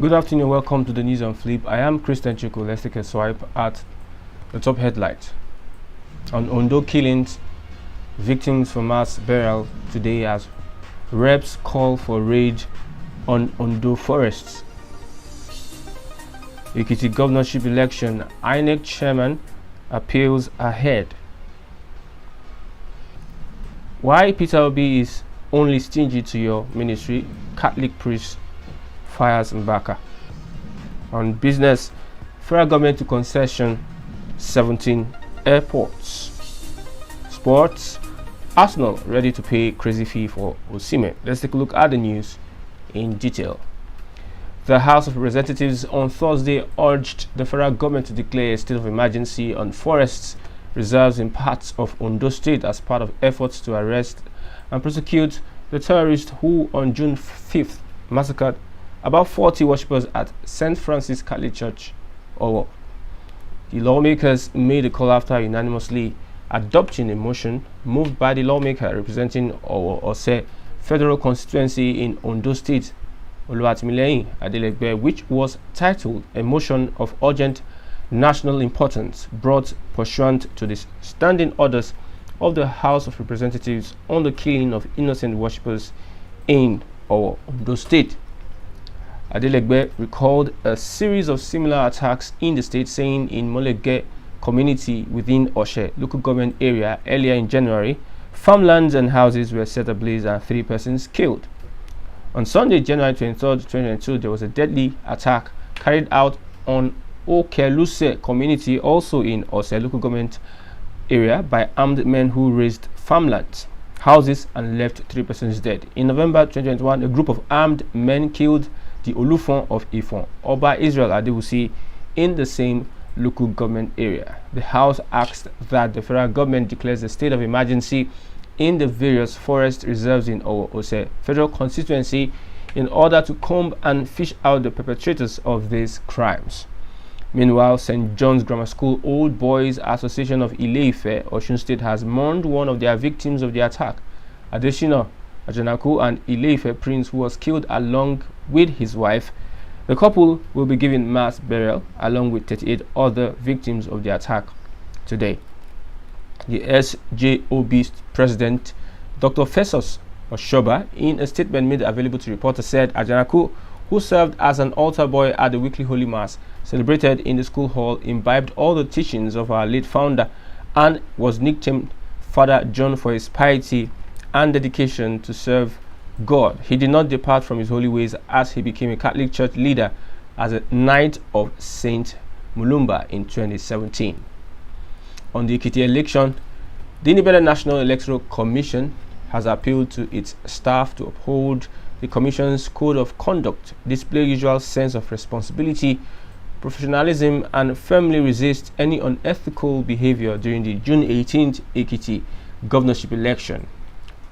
Good afternoon, welcome to the news on Flip. I am Christian Chuku. Let's take a swipe at the top headlight. On Ondo killings, victims for mass burial today as reps call for raid on Ondo forests. Ekiti governorship election, INEC chairman appeals ahead. Why Peter Obi is only stingy to your ministry, Catholic priest fires Mbaka. On business, federal government to concession 17 airports. Sports, Arsenal ready to pay crazy fee for Osimhen. Let's take a look at the news in detail. The House of Representatives on Thursday urged the federal government to declare a state of emergency on forests reserves in parts of Ondo State as part of efforts to arrest and prosecute the terrorists who on June 5th massacred about 40 worshippers at St. Francis Catholic Church, Owo. The lawmakers made a call after unanimously adopting a motion moved by the lawmaker representing Owo Ose Federal Constituency in Ondo State, Oluwatimileyin Adelegbe, which was titled "A Motion of Urgent National Importance brought pursuant to the standing orders of the House of Representatives on the killing of innocent worshippers in Ondo State." Adelegbe recalled a series of similar attacks in the state, saying in Molege community within Oshe local government area earlier in January, farmlands and houses were set ablaze and 3 persons killed. On Sunday, January 23, 2022, there was a deadly attack carried out on Okeluse community, also in Oshe local government area, by armed men who razed farmlands, houses, and left 3 persons dead. In November 2021, a group of armed men killed the Olufon of Ifon, Oba Israel Adewusi, in the same local government area. The House asked that the federal government declares a state of emergency in the various forest reserves in Ose Federal Constituency in order to comb and fish out the perpetrators of these crimes. Meanwhile, St. John's Grammar School Old Boys Association of Ile-Ife, Osun State, has mourned one of their victims of the attack, Adesina Ajanaku, and Ile-Ife Prince, who was killed along with his wife. The couple will be given mass burial along with 38 other victims of the attack today. The SJOB president, Dr. Festus Oshoba, in a statement made available to reporters, said Ajanaku, who served as an altar boy at the weekly Holy Mass celebrated in the school hall, imbibed all the teachings of our late founder and was nicknamed Father John for his piety and dedication to serve God. He did not depart from his holy ways as he became a Catholic Church leader as a Knight of Saint Mulumba in 2017. On the Ekiti election, the Independent National Electoral Commission has appealed to its staff to uphold the Commission's code of conduct, display usual sense of responsibility, professionalism, and firmly resist any unethical behavior during the June 18th Ekiti governorship election.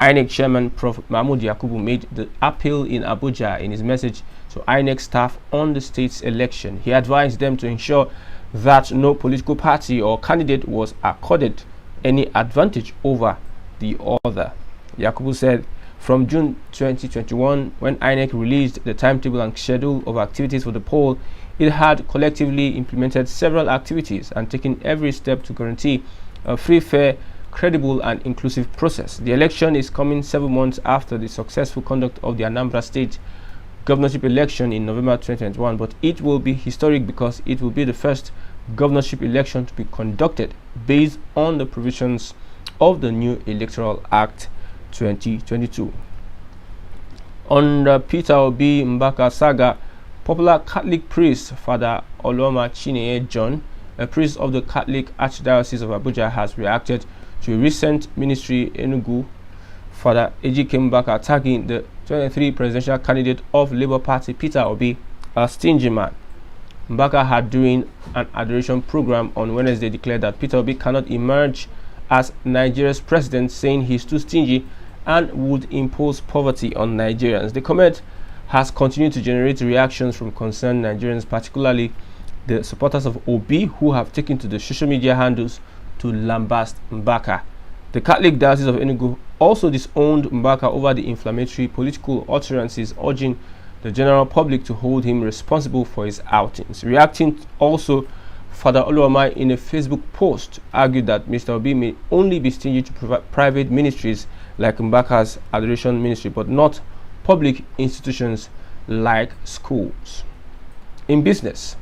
INEC chairman Prof. Mahmoud Yakubu made the appeal in Abuja in his message to INEC staff on the state's election. He advised them to ensure that no political party or candidate was accorded any advantage over the other. Yakubu said from June 2021, when INEC released the timetable and schedule of activities for the poll, it had collectively implemented several activities and taken every step to guarantee a free, fair, credible and inclusive process. The election is coming 7 months after the successful conduct of the Anambra State governorship election in November 2021, but it will be historic because it will be the first governorship election to be conducted based on the provisions of the new Electoral Act 2022. Under Peter Obi Mbaka saga, popular Catholic priest Father Oloma Chineye John, a priest of the Catholic Archdiocese of Abuja, has reacted to a recent ministry Enugu Father Ejike Mbaka attacking the 23 presidential candidate of Labour Party Peter Obi, a stingy man. Mbaka had, during an adoration program on Wednesday, declared that Peter Obi cannot emerge as Nigeria's president, saying he's too stingy and would impose poverty on Nigerians. The comment has continued to generate reactions from concerned Nigerians, particularly the supporters of Obi, who have taken to the social media handles to lambast Mbaka. The Catholic Diocese of Enugu also disowned Mbaka over the inflammatory political utterances, urging the general public to hold him responsible for his outings. Reacting also, Father Oluwamai in a Facebook post argued that Mr. Obi may only be stingy to private ministries like Mbaka's Adoration Ministry, but not public institutions like schools. In business,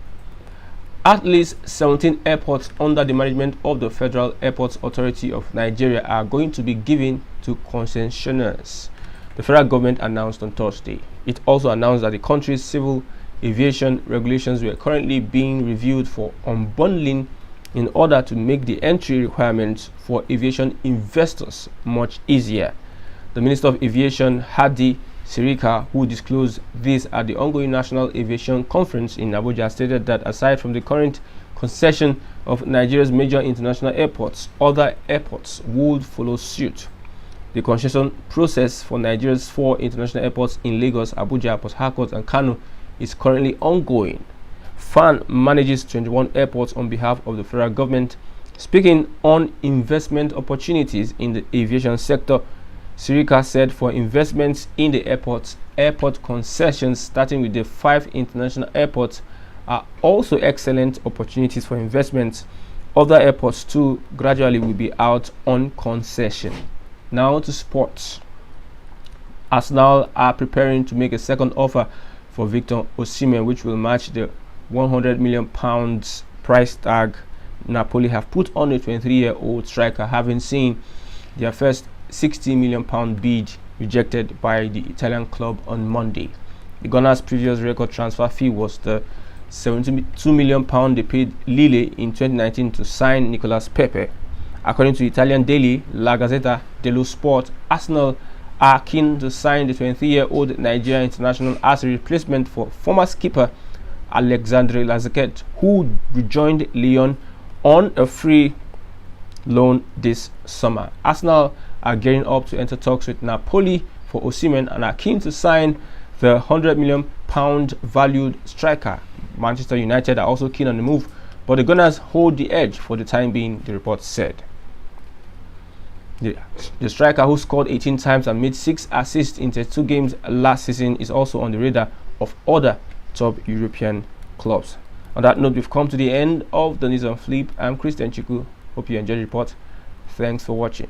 at least 17 airports under the management of the Federal Airports Authority of Nigeria are going to be given to concessionaires, the federal government announced on Thursday. It also announced that the country's civil aviation regulations were currently being reviewed for unbundling in order to make the entry requirements for aviation investors much easier. The Minister of Aviation, Hadi Sirika, who disclosed this at the ongoing National Aviation Conference in Abuja, stated that aside from the current concession of Nigeria's major international airports, other airports would follow suit. The concession process for Nigeria's 4 international airports in Lagos, Abuja, Port Harcourt, and Kano is currently ongoing. FAN manages 21 airports on behalf of the federal government. Speaking on investment opportunities in the aviation sector, Sirika said for investments in the airports, airport concessions starting with the 5 international airports are also excellent opportunities for investments. Other airports too gradually will be out on concession. Now to sports. Arsenal are preparing to make a second offer for Victor Osimhen, which will match the £100 million price tag Napoli have put on a 23-year-old striker, having seen their first £60 million bid rejected by the Italian club on Monday. The Gunners' previous record transfer fee was the £72 million they paid Lille in 2019 to sign Nicolas Pepe. According to Italian daily La Gazzetta dello Sport, Arsenal are keen to sign the 23-year-old Nigerian international as a replacement for former skipper Alexandre Lacazette, who rejoined Lyon on a free loan this summer. Arsenal are gearing up to enter talks with Napoli for Osimhen and are keen to sign the £100 million valued striker. Manchester United are also keen on the move, but the Gunners hold the edge for the time being, the report said. The striker, who scored 18 times and made 6 assists in 32 games last season, is also on the radar of other top European clubs. On that note, we've come to the end of the news on Flip. I'm Christian Chiku. Hope you enjoyed the report. Thanks for watching.